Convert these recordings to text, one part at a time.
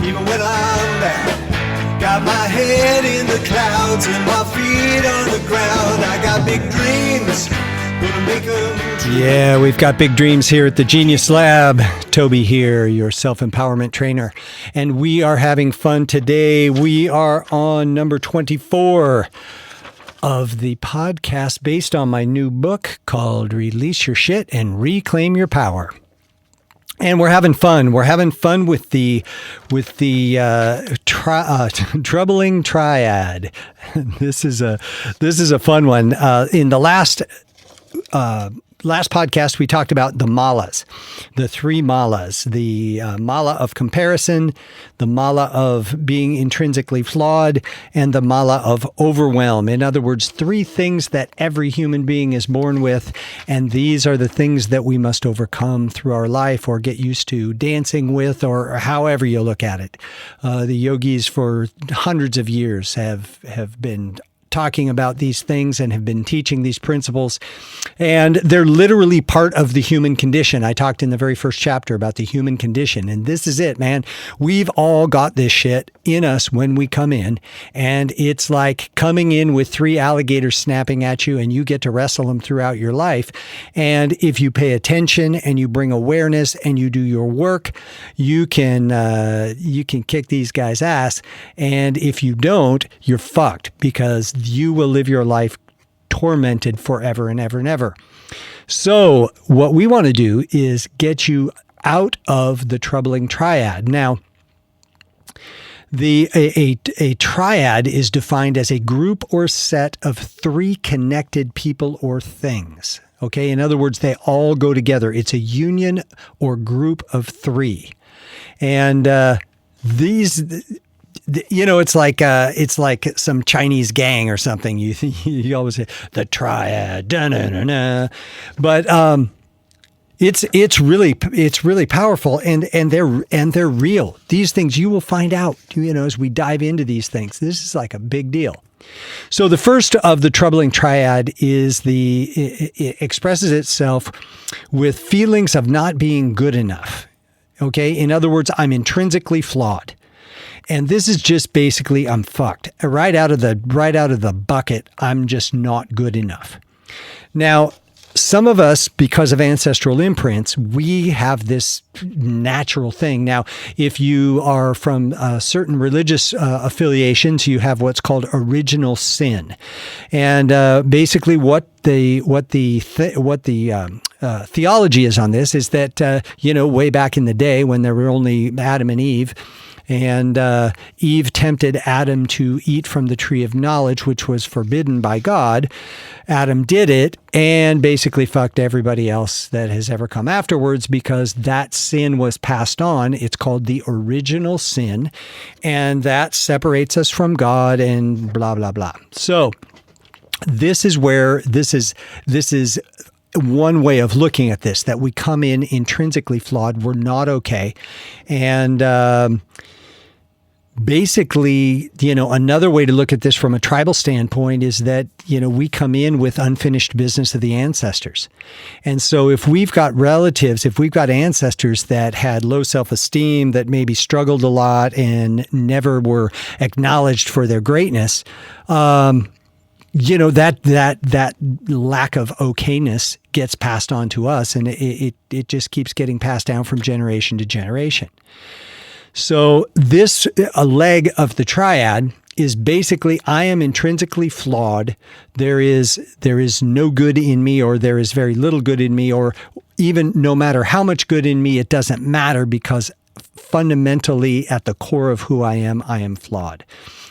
even when I'm down. Got my head in the clouds and my feet on the ground. I got big dreams, gonna make them true. Yeah, we've got big dreams here at the Genius Lab. Toby here, your self-empowerment trainer. And we are having fun today. We are on number 24 of the podcast based on my new book called Release Your Shit and Reclaim Your Power. And we're having fun. We're having fun with the troubling triad. This is a fun one. In the last podcast, we talked about the malas, the three malas, the mala of comparison, the mala of being intrinsically flawed, and the mala of overwhelm. In other words, three things that every human being is born with, and these are the things that we must overcome through our life or get used to dancing with, or however you look at it. The yogis for hundreds of years have been talking about these things and have been teaching these principles, and they're literally part of the human condition. I talked in the very first chapter about the human condition, and this is it, man. We've all got this shit in us when we come in, and it's like coming in with three alligators snapping at you, and you get to wrestle them throughout your life. And if you pay attention and you bring awareness and you do your work, you can kick these guys' ass. And if you don't, you're fucked, because you will live your life tormented forever and ever and ever. So what we want to do is get you out of the troubling triad. Now, a triad is defined as a group or set of three connected people or things. Okay, in other words, they all go together. It's a union or group of three, and these. You know, it's like some Chinese gang or something. You always say the triad, da-na-na-na. But it's really powerful, and they're real. These things you will find out, as we dive into these things. This is like a big deal. So the first of the troubling triad is it expresses itself with feelings of not being good enough. Okay, in other words, I'm intrinsically flawed. And this is just basically, I'm fucked. Right out of the bucket, I'm just not good enough. Now, some of us, because of ancestral imprints, we have this natural thing. Now, if you are from certain religious affiliations, you have what's called original sin, and basically what the theology is on this is that way back in the day when there were only Adam and Eve. And Eve tempted Adam to eat from the tree of knowledge, which was forbidden by God. Adam did it and basically fucked everybody else that has ever come afterwards, because that sin was passed on. It's called the original sin, and that separates us from God and blah, blah, blah. So this is where this is one way of looking at this, that we come in intrinsically flawed. We're not okay. And basically, another way to look at this from a tribal standpoint is that, we come in with unfinished business of the ancestors. And so if we've got relatives, if we've got ancestors that had low self-esteem, that maybe struggled a lot and never were acknowledged for their greatness, that lack of okayness gets passed on to us, and it just keeps getting passed down from generation to generation. So a leg of the triad is basically, I am intrinsically flawed. There is no good in me, or there is very little good in me, or even no matter how much good in me, it doesn't matter, because fundamentally at the core of who I am flawed.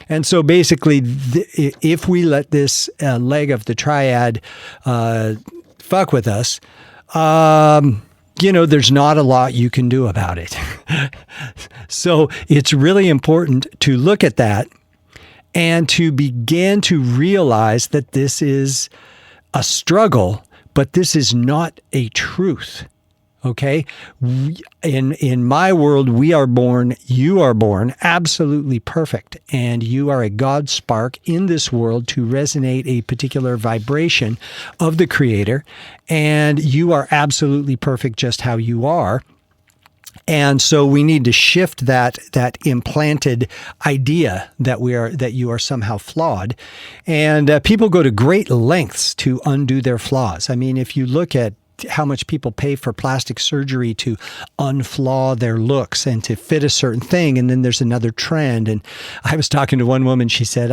And so basically, if we let this leg of the triad fuck with us, there's not a lot you can do about it. So it's really important to look at that and to begin to realize that this is a struggle, but this is not a truth. Okay? In my world, we are born, you are born absolutely perfect, and you are a God spark in this world to resonate a particular vibration of the Creator, and you are absolutely perfect just how you are. And so we need to shift that implanted idea that you are somehow flawed. And people go to great lengths to undo their flaws. I mean, if you look at how much people pay for plastic surgery to unflaw their looks and to fit a certain thing, and then there's another trend. And I was talking to one woman, she said,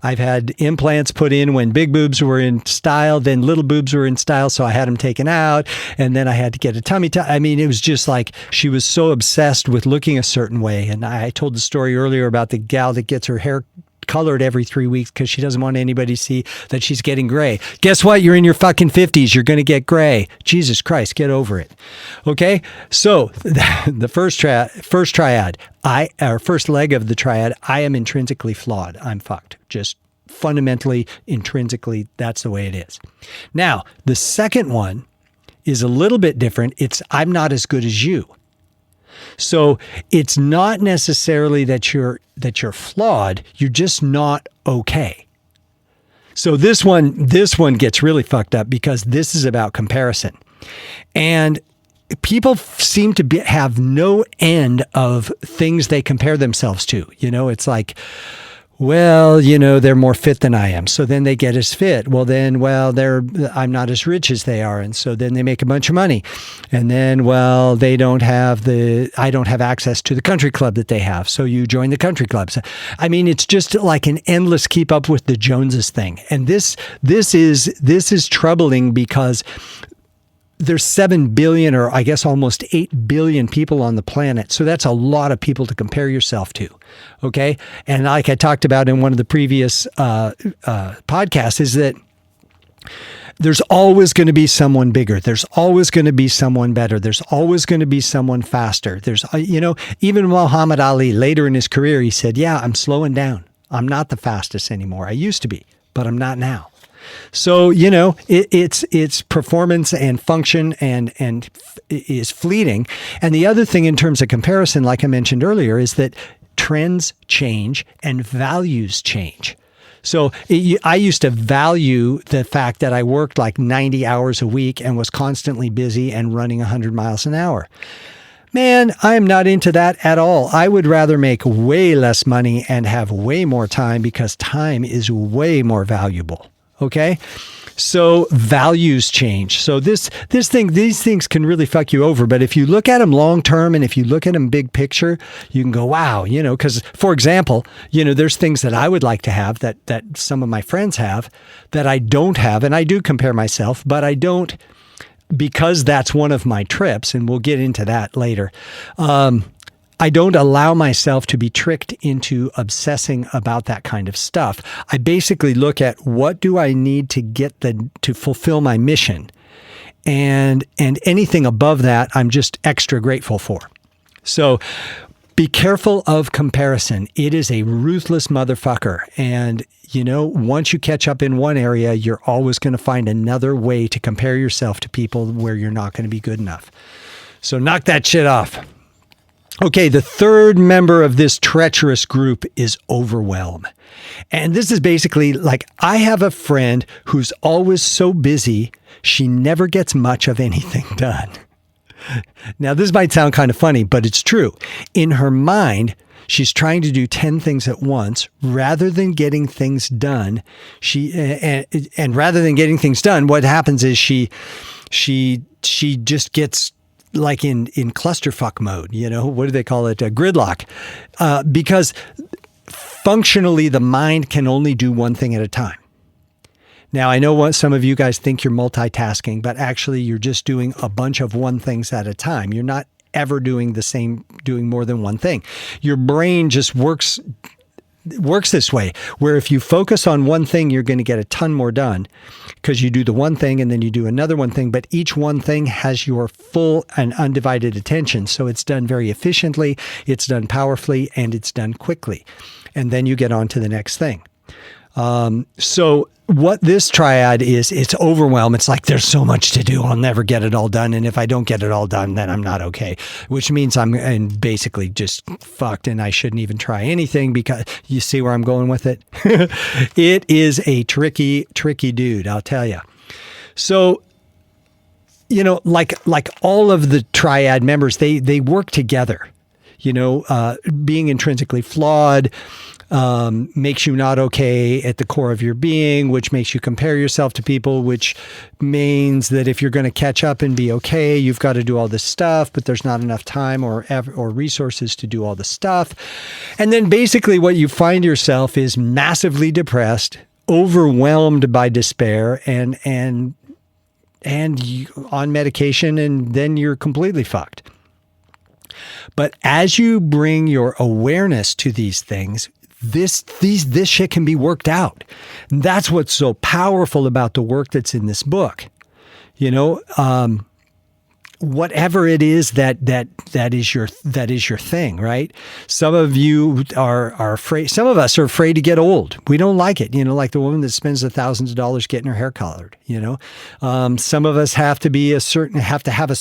I've had implants put in when big boobs were in style, then little boobs were in style, so I had them taken out, and then I had to get a tummy tuck. I mean, it was just like she was so obsessed with looking a certain way. And I told the story earlier about the gal that gets her hair colored every 3 weeks because she doesn't want anybody to see that she's getting gray. Guess what? You're in your fucking 50s. You're going to get gray. Jesus Christ, get over it. Okay? So the first triad, first leg of the triad, I am intrinsically flawed. I'm fucked. Just fundamentally, intrinsically, that's the way it is. Now, the second one is a little bit different. It's I'm not as good as you. So it's not necessarily that you're flawed, you're just not okay. So this one gets really fucked up because this is about comparison. And people seem to have no end of things they compare themselves to. You know, it's like, well, you know, they're more fit than I am. So then they get as fit. Well, then, I'm not as rich as they are. And so then they make a bunch of money. And then, well, I don't have access to the country club that they have. So you join the country clubs. I mean, it's just like an endless keep up with the Joneses thing. And this is troubling because there's 7 billion, or I guess almost 8 billion people on the planet. So that's a lot of people to compare yourself to. Okay. And like I talked about in one of the previous podcasts, is that there's always going to be someone bigger. There's always going to be someone better. There's always going to be someone faster. There's, even Muhammad Ali later in his career, he said, yeah, I'm slowing down. I'm not the fastest anymore. I used to be, but I'm not now. So, it's performance and function and is fleeting. And the other thing in terms of comparison, like I mentioned earlier, is that trends change and values change. So I used to value the fact that I worked like 90 hours a week and was constantly busy and running 100 miles an hour. Man, I'm not into that at all. I would rather make way less money and have way more time because time is way more valuable. Okay, so values change. So these things can really fuck you over. But if you look at them long term and if you look at them big picture, you can go, wow, because for example, there's things that I would like to have that some of my friends have that I don't have, and I do compare myself, but I don't, because that's one of my trips, and we'll get into that later. I don't allow myself to be tricked into obsessing about that kind of stuff. I basically look at what do I need to to fulfill my mission, and anything above that, I'm just extra grateful for. So be careful of comparison. It is a ruthless motherfucker. And, once you catch up in one area, you're always going to find another way to compare yourself to people where you're not going to be good enough. So knock that shit off. Okay, the third member of this treacherous group is overwhelm. And this is basically like, I have a friend who's always so busy, she never gets much of anything done. Now, this might sound kind of funny, but it's true. In her mind, she's trying to do 10 things at once rather than getting things done. And rather than getting things done, what happens is she just gets like in clusterfuck mode, what do they call it? Gridlock. Because functionally, the mind can only do one thing at a time. Now, I know what some of you guys think you're multitasking, but actually you're just doing a bunch of one things at a time. You're not ever doing more than one thing. Your brain just works this way, where if you focus on one thing, you're going to get a ton more done because you do the one thing and then you do another one thing, but each one thing has your full and undivided attention. So it's done very efficiently, it's done powerfully, and it's done quickly. And then you get on to the next thing. So what this triad is, it's overwhelm. It's like, there's so much to do. I'll never get it all done. And if I don't get it all done, then I'm not okay, which means I'm basically just fucked and I shouldn't even try anything, because you see where I'm going with it. It is a tricky dude, I'll tell you. So like all of the Triad members, they work together. Being intrinsically flawed makes you not okay at the core of your being, which makes you compare yourself to people, which means that if you're going to catch up and be okay, you've got to do all this stuff, but there's not enough time or resources to do all the stuff. And then basically what you find yourself is massively depressed, overwhelmed by despair, and you on medication, and then you're completely fucked. But as you bring your awareness to these things, this shit can be worked out. And that's what's so powerful about the work that's in this book. Whatever it is that is your thing, right? Some of you are afraid. Some of us are afraid to get old. We don't like it. Like the woman that spends thousands of dollars getting her hair colored. Some of us have to have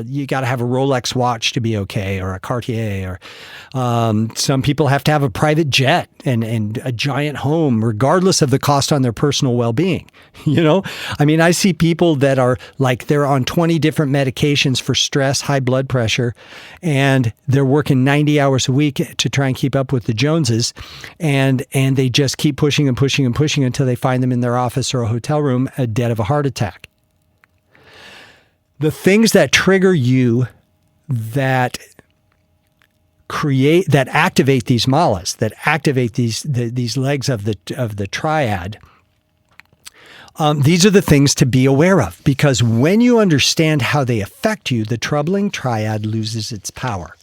you got to have a Rolex watch to be okay, or a Cartier, or some people have to have a private jet and a giant home, regardless of the cost on their personal well-being. I see people that are like, they're on 20 different medications for stress, high blood pressure, and they're working 90 hours a week to try and keep up with the Joneses, and they just keep pushing and pushing and pushing until they find them in their office or a hotel room dead of a heart attack. The things that trigger you, that activate these malas, that activate these legs of the triad. These are the things to be aware of, because when you understand how they affect you, the troubling triad loses its power.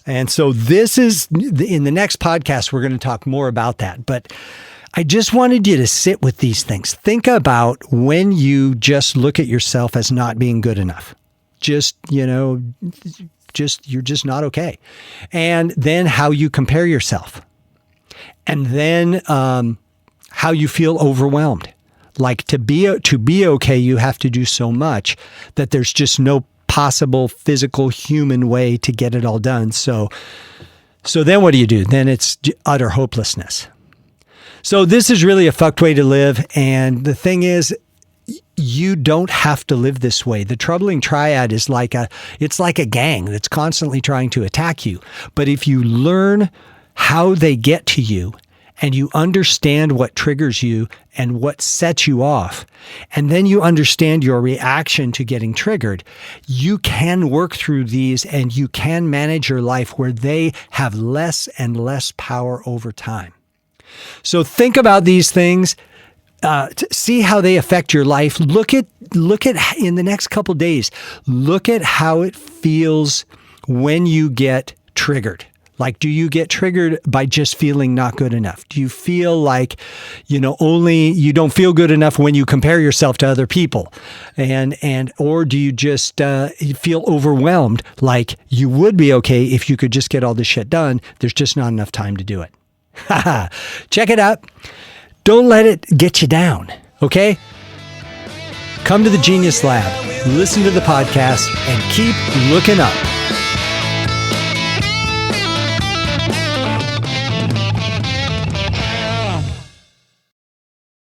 And so this is, in the next podcast, we're going to talk more about that. But I just wanted you to sit with these things. Think about when you just look at yourself as not being good enough. You're just not okay. And then how you compare yourself. And then how you feel overwhelmed. Like to be okay, you have to do so much that there's just no possible physical human way to get it all done. So then what do? Then it's utter hopelessness. So this is really a fucked way to live. And the thing is, you don't have to live this way. The troubling triad is like a gang that's constantly trying to attack you. But if you learn how they get to you, and you understand what triggers you and what sets you off, and then you understand your reaction to getting triggered, you can work through these and you can manage your life where they have less and less power over time. So think about these things, see how they affect your life. Look at in the next couple days, look at how it feels when you get triggered. Like, do you get triggered by just feeling not good enough? Do you feel like, only you don't feel good enough when you compare yourself to other people? Or do you just feel overwhelmed, like you would be okay if you could just get all this shit done? There's just not enough time to do it. Check it out. Don't let it get you down, okay? Come to the Genius Lab, listen to the podcast, and keep looking up.